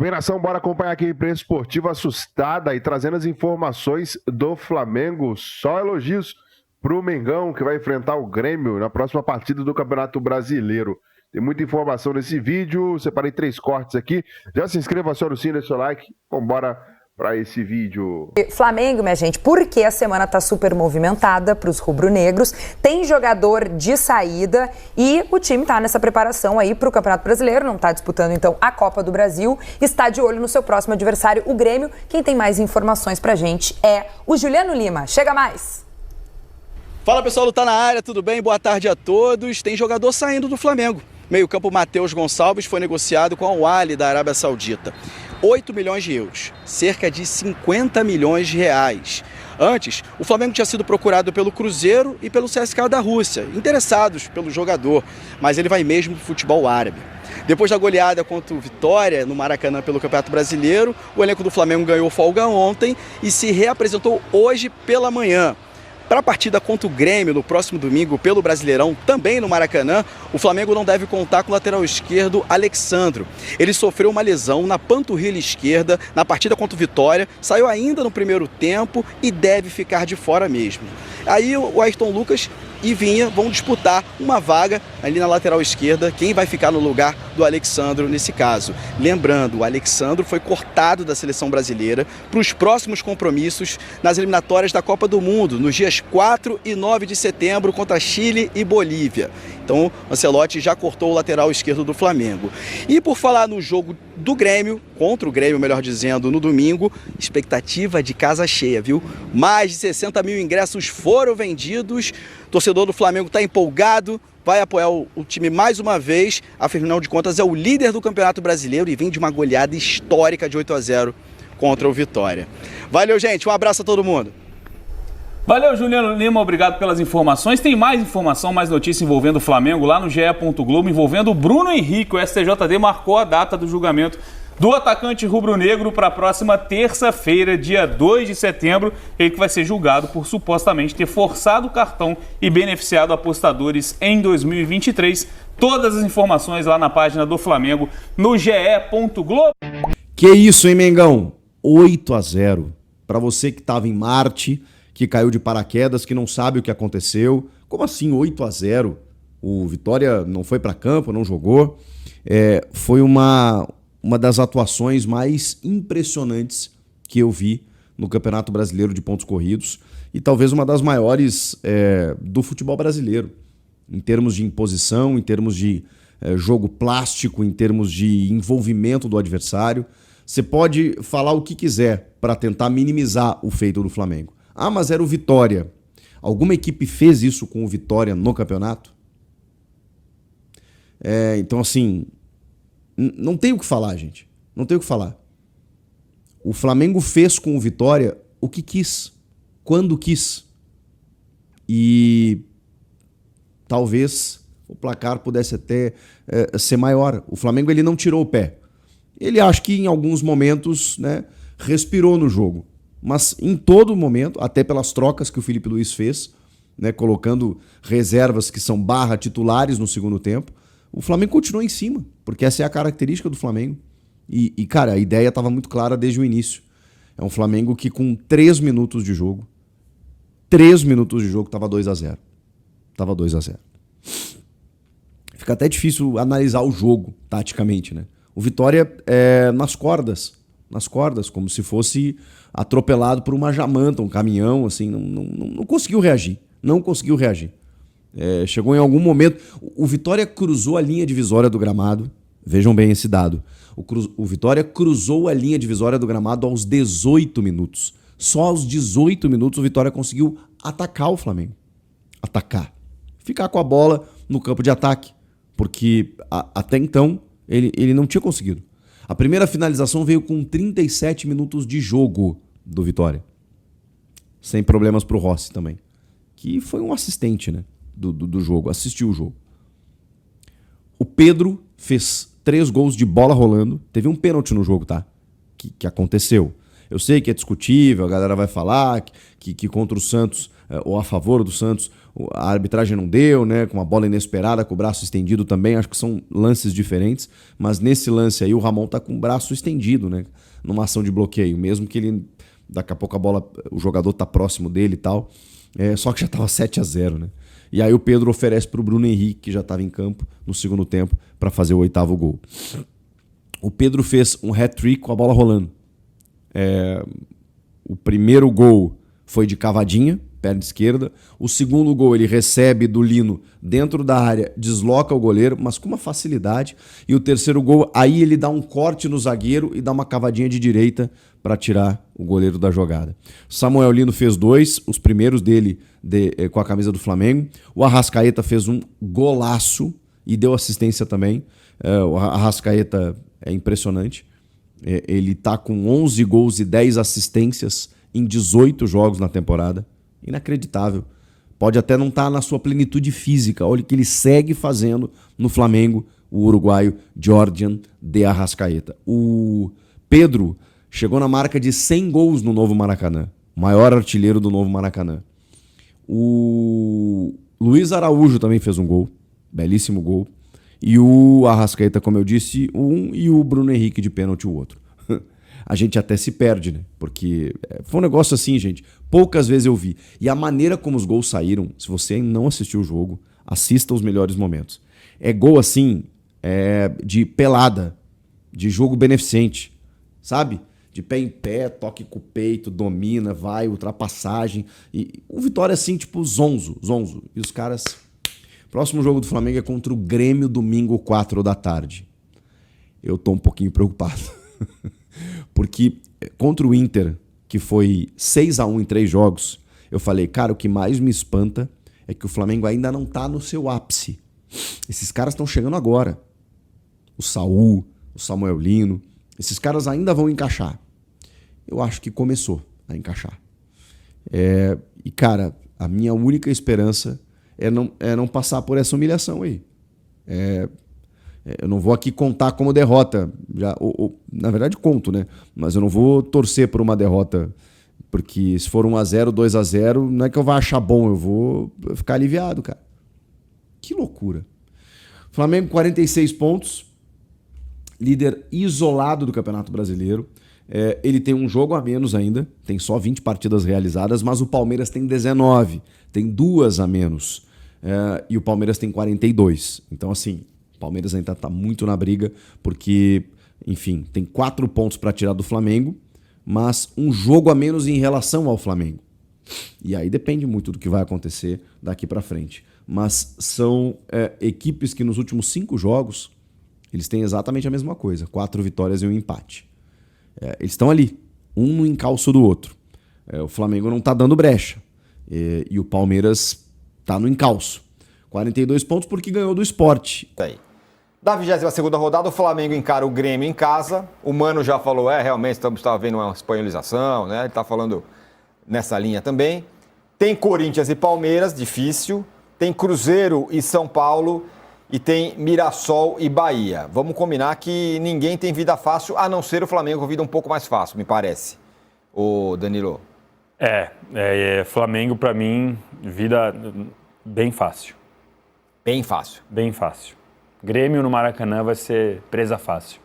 Muito bem, nação, bora acompanhar aqui a imprensa esportiva assustada e trazendo as informações do Flamengo. Só elogios pro Mengão, que vai enfrentar o Grêmio na próxima partida do Campeonato Brasileiro. Tem muita informação nesse vídeo, separei 3 cortes aqui. Já se inscreva, acione o sino, deixa o like. Vambora para esse vídeo. Flamengo, minha gente, porque a semana tá super movimentada para os rubro-negros, tem jogador de saída e o time tá nessa preparação aí para o Campeonato Brasileiro, não tá disputando então a Copa do Brasil, está de olho no seu próximo adversário, o Grêmio. Quem tem mais informações pra gente é o Juliano Lima. Chega mais! Fala pessoal do Tá Na Área, tudo bem? Boa tarde a todos. Tem jogador saindo do Flamengo. Meio-campo Matheus Gonçalves foi negociado com a Al-Ahly da Arábia Saudita. 8 milhões de euros, cerca de 50 milhões de reais. Antes, o Flamengo tinha sido procurado pelo Cruzeiro e pelo CSKA da Rússia, interessados pelo jogador, mas ele vai mesmo para o futebol árabe. Depois da goleada contra o Vitória no Maracanã pelo Campeonato Brasileiro, o elenco do Flamengo ganhou folga ontem e se reapresentou hoje pela manhã. Para a partida contra o Grêmio no próximo domingo pelo Brasileirão, também no Maracanã, o Flamengo não deve contar com o lateral esquerdo Alexandro. Ele sofreu uma lesão na panturrilha esquerda na partida contra o Vitória, saiu ainda no primeiro tempo e deve ficar de fora mesmo. Aí o Ayrton Lucas e Vinha vão disputar uma vaga ali na lateral esquerda, quem vai ficar no lugar do Alexandro nesse caso. Lembrando, o Alexandro foi cortado da seleção brasileira para os próximos compromissos nas eliminatórias da Copa do Mundo, nos dias 4 e 9 de setembro contra Chile e Bolívia. Então, o Ancelotti já cortou o lateral esquerdo do Flamengo. E por falar no jogo do Grêmio, contra o Grêmio, melhor dizendo, no domingo, expectativa de casa cheia, viu? Mais de 60 mil ingressos foram vendidos, o torcedor do Flamengo está empolgado, vai apoiar o time mais uma vez, afinal de contas é o líder do Campeonato Brasileiro e vem de uma goleada histórica de 8-0 contra o Vitória. Valeu, gente, um abraço a todo mundo. Valeu, Juliano Lima, obrigado pelas informações. Tem mais informação, mais notícia envolvendo o Flamengo lá no GE. Globo, envolvendo o Bruno Henrique. O STJD marcou a data do julgamento do atacante rubro-negro para a próxima terça-feira, dia 2 de setembro. Ele que vai ser julgado por supostamente ter forçado o cartão e beneficiado apostadores em 2023. Todas as informações lá na página do Flamengo no GE. Globo. Que isso, hein, Mengão? 8-0. Para você que estava em Marte, que caiu de paraquedas, que não sabe o que aconteceu. Como assim 8-0? O Vitória não foi para campo, não jogou. Foi uma das atuações mais impressionantes que eu vi no Campeonato Brasileiro de Pontos Corridos e talvez uma das maiores do futebol brasileiro, em termos de imposição, em termos de jogo plástico, em termos de envolvimento do adversário. Você pode falar o que quiser para tentar minimizar o feito do Flamengo. Ah, mas era o Vitória. Alguma equipe fez isso com o Vitória no campeonato? Então, assim, não tem o que falar, gente. Não tem o que falar. O Flamengo fez com o Vitória o que quis, quando quis. E talvez o placar pudesse até ser maior. O Flamengo ele não tirou o pé. Ele acho que em alguns momentos, né, respirou no jogo. Mas em todo momento, até pelas trocas que o Felipe Luiz fez, né, colocando reservas que são titulares no segundo tempo, o Flamengo continuou em cima, porque essa é a característica do Flamengo. E cara, a ideia estava muito clara desde o início. É um Flamengo que com 3 minutos de jogo, estava 2-0. Estava 2-0. Fica até difícil analisar o jogo, taticamente, né? O Vitória nas cordas, como se fosse atropelado por uma jamanta, um caminhão, assim, não conseguiu reagir. Chegou em algum momento... O Vitória cruzou a linha divisória do gramado. Vejam bem esse dado. O Vitória cruzou a linha divisória do gramado aos 18 minutos. Só aos 18 minutos o Vitória conseguiu atacar o Flamengo. Atacar. Ficar com a bola no campo de ataque. Porque até então ele não tinha conseguido. A primeira finalização veio com 37 minutos de jogo do Vitória. Sem problemas pro Rossi também. Que foi um assistente, né, do jogo, assistiu o jogo. O Pedro fez 3 gols de bola rolando. Teve um pênalti no jogo, tá? Que aconteceu. Eu sei que é discutível, a galera vai falar que contra o Santos, ou a favor do Santos, a arbitragem não deu, né? Com uma bola inesperada, com o braço estendido também. Acho que são lances diferentes. Mas nesse lance aí, o Ramon tá com o braço estendido, né? Numa ação de bloqueio. Mesmo que ele, daqui a pouco a bola, o jogador tá próximo dele e tal. Só que já tava 7-0, né? E aí o Pedro oferece pro Bruno Henrique, que já estava em campo no segundo tempo, para fazer o 8º gol. O Pedro fez um hat-trick com a bola rolando. O primeiro gol foi de cavadinha, perna esquerda. O segundo gol ele recebe do Lino dentro da área, desloca o goleiro, mas com uma facilidade. E o terceiro gol, aí ele dá um corte no zagueiro e dá uma cavadinha de direita para tirar o goleiro da jogada. Samuel Lino fez 2, os primeiros dele com a camisa do Flamengo. O Arrascaeta fez um golaço e deu assistência também. O Arrascaeta é impressionante. Ele tá com 11 gols e 10 assistências em 18 jogos na temporada. Inacreditável. Pode até não estar na sua plenitude física. Olha o que ele segue fazendo no Flamengo, o uruguaio Jordan de Arrascaeta. O Pedro chegou na marca de 100 gols no novo Maracanã. Maior artilheiro do novo Maracanã. O Luiz Araújo também fez um gol. Belíssimo gol. E o Arrascaeta, como eu disse, um, e o Bruno Henrique de pênalti o outro. A gente até se perde, né? Porque foi um negócio assim, gente. Poucas vezes eu vi. E a maneira como os gols saíram, se você não assistiu o jogo, assista os melhores momentos. É gol assim, de pelada, de jogo beneficente, sabe? De pé em pé, toque com o peito, domina, vai, ultrapassagem. E o Vitória assim, tipo zonzo. E os caras... Próximo jogo do Flamengo é contra o Grêmio, domingo, 4 da tarde. Eu tô um pouquinho preocupado. Porque contra o Inter, que foi 6-1 em 3 jogos, eu falei, cara, o que mais me espanta é que o Flamengo ainda não tá no seu ápice. Esses caras estão chegando agora. O Saul, o Samuel Lino, esses caras ainda vão encaixar. Eu acho que começou a encaixar. E, cara, a minha única esperança é não passar por essa humilhação aí. Eu não vou aqui contar como derrota. Na verdade, conto, né? Mas eu não vou torcer por uma derrota. Porque se for 1-0, 2-0, não é que eu vá achar bom. Eu vou ficar aliviado, cara. Que loucura. Flamengo, 46 pontos. Líder isolado do Campeonato Brasileiro. Ele tem um jogo a menos ainda. Tem só 20 partidas realizadas. Mas o Palmeiras tem 19. Tem 2 a menos. E o Palmeiras tem 42. Então, assim, o Palmeiras ainda está muito na briga, porque, enfim, tem 4 pontos para tirar do Flamengo, mas um jogo a menos em relação ao Flamengo. E aí depende muito do que vai acontecer daqui para frente. Mas são equipes que nos últimos 5 jogos, eles têm exatamente a mesma coisa. 4 vitórias e um empate. Eles estão ali, um no encalço do outro. O Flamengo não está dando brecha. E o Palmeiras tá no encalço. 42 pontos porque ganhou do Sport. Aí. Da 22ª rodada, o Flamengo encara o Grêmio em casa. O Mano já falou, realmente estamos vendo uma espanholização, né? Ele tá falando nessa linha também. Tem Corinthians e Palmeiras, difícil. Tem Cruzeiro e São Paulo. E tem Mirassol e Bahia. Vamos combinar que ninguém tem vida fácil, a não ser o Flamengo com vida um pouco mais fácil, me parece. Ô, Danilo. Flamengo, pra mim, vida bem fácil. Bem fácil. Bem fácil. Grêmio no Maracanã vai ser presa fácil.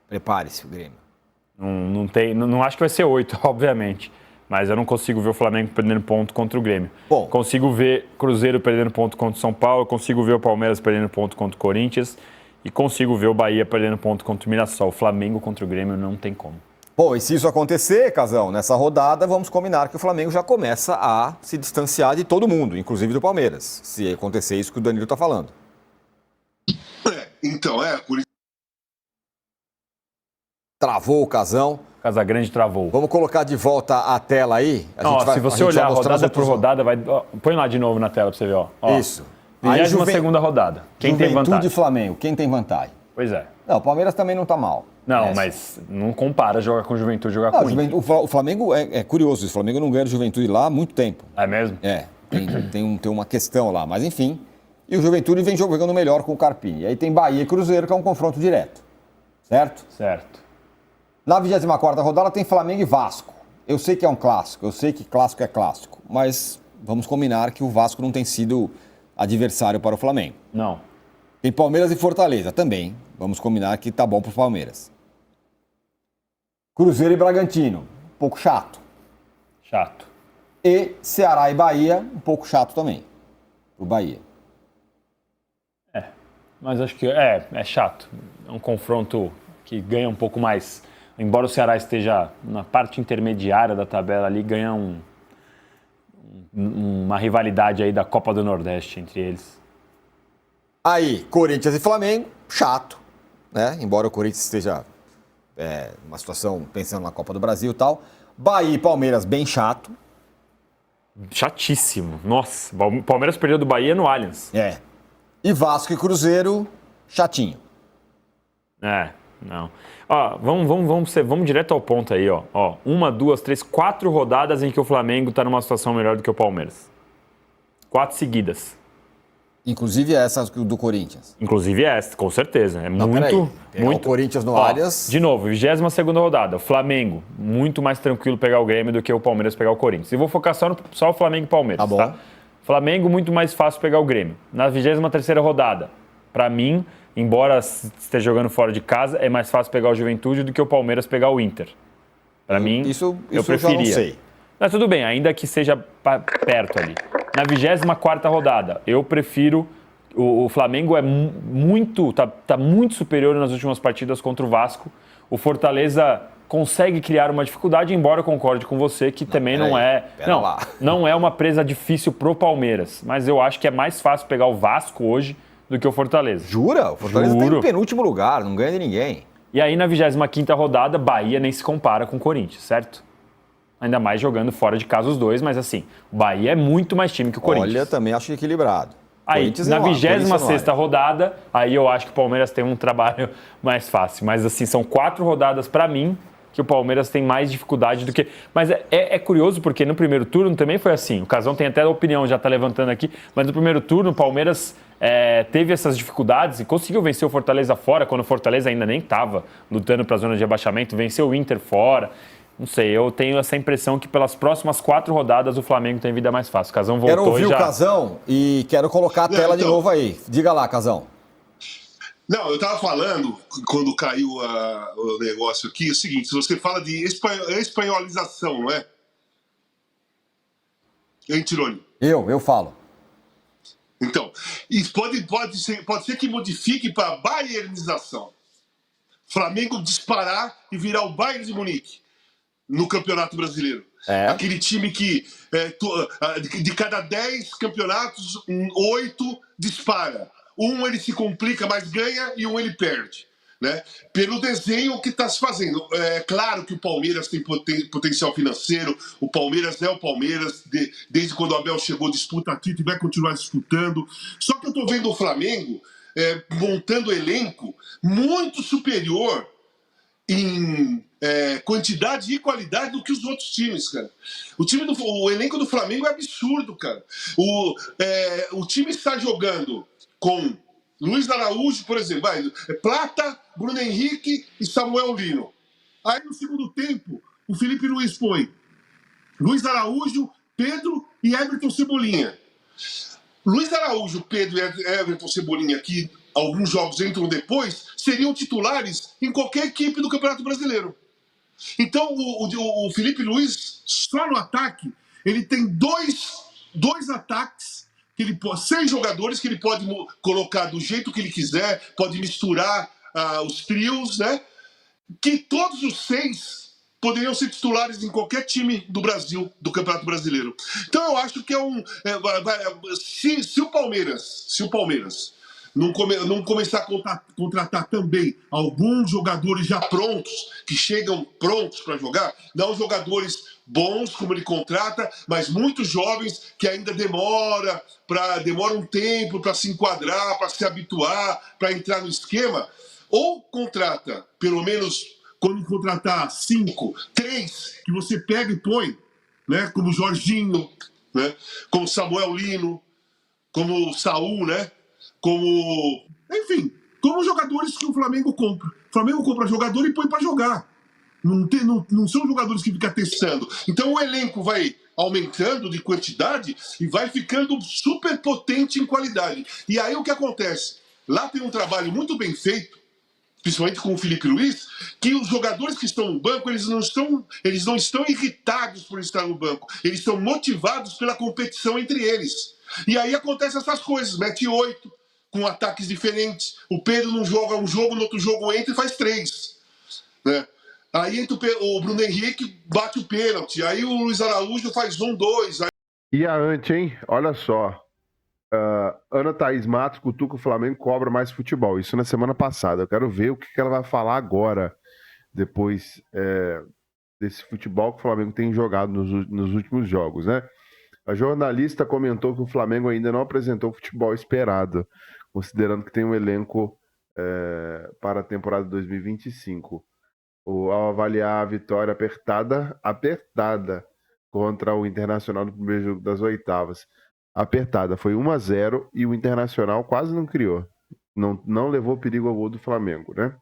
Prepare-se o Grêmio. Não acho que vai ser 8, obviamente. Mas eu não consigo ver o Flamengo perdendo ponto contra o Grêmio. Bom. Consigo ver Cruzeiro perdendo ponto contra o São Paulo, consigo ver o Palmeiras perdendo ponto contra o Corinthians e consigo ver o Bahia perdendo ponto contra o Mirassol. O Flamengo contra o Grêmio não tem como. Bom, e se isso acontecer, Casão, nessa rodada, vamos combinar que o Flamengo já começa a se distanciar de todo mundo, inclusive do Palmeiras, se acontecer isso que o Danilo está falando. Por isso. Travou o Casão. Casagrande travou. Vamos colocar de volta a tela aí? Se você olhar rodada por rodada, põe lá de novo na tela para você ver. Ó. Isso. 22ª rodada. Quem tem vantagem? Juventude e Flamengo. Quem tem vantagem? Pois é. Não, o Palmeiras também não está mal. Não, mas não compara jogar com Juventude jogar com Inter. O Flamengo é curioso. O Flamengo não ganha de Juventude lá há muito tempo. É mesmo? Tem uma questão lá. Mas enfim. E o Juventude vem jogando melhor com o Carpini. E aí tem Bahia e Cruzeiro, que é um confronto direto. Certo? Certo. Na 24ª rodada tem Flamengo e Vasco. Eu sei que é um clássico. Eu sei que clássico é clássico. Mas vamos combinar que o Vasco não tem sido adversário para o Flamengo. Não. Tem Palmeiras e Fortaleza também. Vamos combinar que tá bom pro Palmeiras. Cruzeiro e Bragantino, um pouco chato. Chato. E Ceará e Bahia, um pouco chato também. Pro Bahia. Mas acho que é chato. É um confronto que ganha um pouco mais. Embora o Ceará esteja na parte intermediária da tabela ali, ganha uma rivalidade aí da Copa do Nordeste entre eles. Aí, Corinthians e Flamengo, chato, né? Embora o Corinthians esteja numa situação pensando na Copa do Brasil e tal. Bahia e Palmeiras, bem chato. Chatíssimo. Nossa, o Palmeiras perdeu do Bahia no Allianz. E Vasco e Cruzeiro, chatinho. Não. Ó, vamos direto ao ponto aí, ó. 1, 2, 3, 4 rodadas em que o Flamengo tá numa situação melhor do que o Palmeiras. 4 seguidas. Inclusive essa do Corinthians. Inclusive essa, com certeza. Muito. O Corinthians no Allianz. De novo, 22ª rodada. O Flamengo, muito mais tranquilo pegar o Grêmio do que o Palmeiras pegar o Corinthians. E vou focar só o Flamengo e Palmeiras, tá bom? Tá? Flamengo, muito mais fácil pegar o Grêmio. Na 23ª rodada, pra mim, embora esteja jogando fora de casa, é mais fácil pegar o Juventude do que o Palmeiras pegar o Inter. Pra mim, eu preferia. Eu já não sei. Mas tudo bem, ainda que seja perto ali. Na 24ª rodada, eu prefiro... O Flamengo tá muito superior nas últimas partidas contra o Vasco. O Fortaleza consegue criar uma dificuldade, embora eu concorde com você que também não é uma presa difícil pro Palmeiras. Mas eu acho que é mais fácil pegar o Vasco hoje do que o Fortaleza. Jura? O Fortaleza tá em penúltimo lugar, não ganha de ninguém. E aí na 25ª rodada, Bahia nem se compara com o Corinthians, certo? Ainda mais jogando fora de casa os dois, mas assim, o Bahia é muito mais time que o Corinthians. Olha, também acho equilibrado. Aí, na 26ª rodada, aí eu acho que o Palmeiras tem um trabalho mais fácil. Mas assim, são 4 rodadas pra mim que o Palmeiras tem mais dificuldade do que... Mas é curioso porque no primeiro turno também foi assim. O Casão tem até a opinião, já tá levantando aqui. Mas no primeiro turno o Palmeiras teve essas dificuldades e conseguiu vencer o Fortaleza fora, quando o Fortaleza ainda nem estava lutando pra zona de rebaixamento. Venceu o Inter fora. Não sei, eu tenho essa impressão que pelas próximas 4 rodadas o Flamengo tem vida mais fácil. O Casão voltou. Quero ouvir o Casão e quero colocar a tela de novo aí. Diga lá, Casão. Não, eu estava falando, quando caiu o negócio aqui, é o seguinte, se você fala de espanholização, não é? Hein, Tironi? Eu falo. Então, isso pode ser que modifique para baiernização. Flamengo disparar e virar o Bayern de Munique no Campeonato Brasileiro. Aquele time que de cada 10 campeonatos, 8 dispara. Um ele se complica, mas ganha, e um ele perde. Né? Pelo desenho que está se fazendo. É claro que o Palmeiras tem potencial financeiro, o Palmeiras é o Palmeiras, desde quando o Abel chegou, disputa título e vai continuar disputando. Só que eu estou vendo o Flamengo montando elenco muito superior em quantidade e qualidade do que os outros times, cara. O elenco do Flamengo é absurdo, cara. O time está jogando com Luiz Araújo, por exemplo, Plata, Bruno Henrique e Samuel Lino. Aí no segundo tempo, o Felipe Luiz põe Luiz Araújo, Pedro e Everton Cebolinha. Luiz Araújo, Pedro e Everton Cebolinha, que alguns jogos entram depois, seriam titulares em qualquer equipe do Campeonato Brasileiro. Então, o Felipe Luiz, só no ataque, ele tem dois ataques, 6 jogadores que ele pode colocar do jeito que ele quiser, pode misturar os trios, né? Que todos os 6 poderiam ser titulares em qualquer time do Brasil, do Campeonato Brasileiro. Então eu acho que se o Palmeiras não começar a contratar também alguns jogadores já prontos, que chegam prontos para jogar, não jogadores bons como ele contrata, mas muitos jovens que ainda demora um tempo para se enquadrar, para se habituar, para entrar no esquema, ou contrata, pelo menos quando contratar 5, 3, que você pega e põe, né, como Jorginho, né, como Samuel Lino, como Saúl, né, como jogadores que o Flamengo compra. O Flamengo compra jogador e põe para jogar. Não são jogadores que ficam testando. Então o elenco vai aumentando de quantidade e vai ficando super potente em qualidade. E aí o que acontece? Lá tem um trabalho muito bem feito, principalmente com o Felipe Luiz, que os jogadores que estão no banco, eles não estão irritados por estar no banco, eles estão motivados pela competição entre eles. E aí acontecem essas coisas, mete 8, com ataques diferentes, o Pedro não joga um jogo, no outro jogo entra e faz 3. Né? Aí entra o Bruno Henrique, bate o pênalti, aí o Luiz Araújo faz 1, 2. E a ante, hein? Olha só. Ana Thaís Matos cutuca o Flamengo, cobra mais futebol. Isso na semana passada. Eu quero ver o que ela vai falar agora, depois desse futebol que o Flamengo tem jogado nos últimos jogos, né? A jornalista comentou que o Flamengo ainda não apresentou o futebol esperado, considerando que tem um elenco para a temporada 2025. Ao avaliar a vitória apertada contra o Internacional no primeiro jogo das oitavas. Apertada, foi 1-0 e o Internacional quase não criou. Não levou perigo ao gol do Flamengo, né?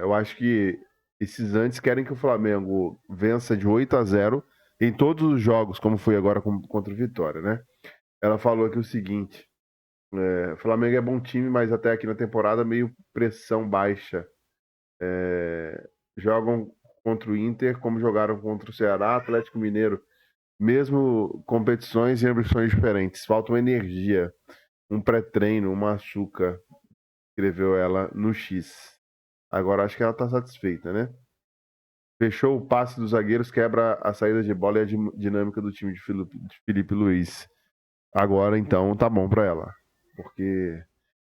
Eu acho que esses antes querem que o Flamengo vença de 8-0 em todos os jogos, como foi agora contra o Vitória, né? Ela falou aqui o seguinte: o Flamengo é bom time, mas até aqui na temporada meio pressão baixa. Jogam contra o Inter como jogaram contra o Ceará, Atlético Mineiro. Mesmo competições e ambições diferentes. Falta uma energia, um pré-treino, uma açúcar, escreveu ela no X. Agora acho que ela está satisfeita, né? Fechou o passe dos zagueiros, quebra a saída de bola e a dinâmica do time de Felipe Luiz. Agora, então, tá bom para ela. Porque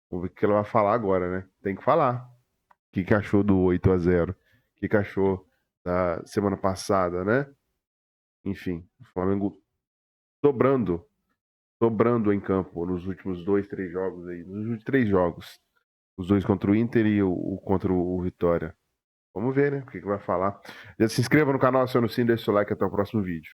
vamos ver o que ela vai falar agora, né? Tem que falar. O que achou do 8-0? O que achou da semana passada, né? Enfim, o Flamengo sobrando em campo nos últimos 2, 3 jogos aí. Nos últimos 3 jogos. Os 2 contra o Inter e o contra o Vitória. Vamos ver, né? O que vai falar. Já se inscreva no canal, acione o sininho, deixe o like, até o próximo vídeo.